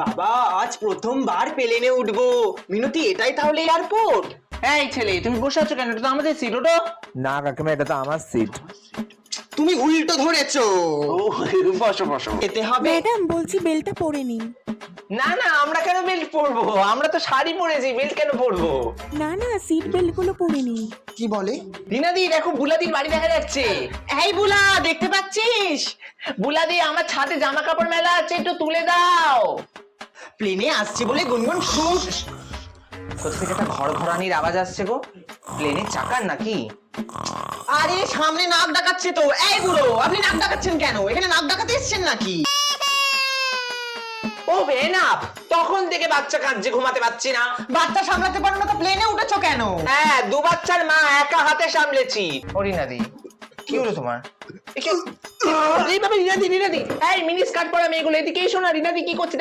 বাবা আজ প্রথমবার প্লেনে উঠবো। মিনতি এটাই তাহলে এয়ারপোর্ট? এই ছেলে, তুমি বসে আছো কেন? এটা তো আমাদের সিট, ওটো। না কাকিমা, এটা তো আমার সিট। তুমি উল্টো ধরেছো। বসো বসো। যেতে হবে। ম্যাডাম বলছি বেলটা পরে নিন। না না, আমরা কেন বেল্ট পরবো? আমরা তো শাড়ি পরেছি, বেল্ট কেন পরবো? না না, সিট বেল্ট গুলো পরে নিন। কি বলে? রিনাদি দেখো, বুলাদির বাড়ি দেখা যাচ্ছে। এই বুলা, দেখতে পাচ্ছিস? বুলাদি, আমার ছাদে জামা কাপড় মেলা আছে, একটু তুলে দাও। প্লেনে আসছে বলে গুনগুন শুস। কোথা থেকে একটা ঘরঘরানির আওয়াজ আসছে গো? প্লেনের চাকার নাকি? আরে সামনে নাক ডাকাচ্ছে তো। এই বুড়ো, আপনি নাক ডাকাচ্ছেন কেন? এখানে নাক ডাকাতে এসেছেন নাকি? ও বেনাপ, তখন থেকে বাচ্চা কাঁদছে, ঘুমাতে পারছি না। বাচ্চা সামলাতে পারো না তো প্লেনে উঠেছো কেন? হ্যাঁ, দু বাচ্চার মা, একা হাতে সামলেছি। ও রিনাদি, কি হলো তোমার? এই বাবা, রিনাদি রিনাদি, এই মিনি স্কার্ট পরা মেয়েগুলো এদিকে এসো না। রিনাদি কি করছে?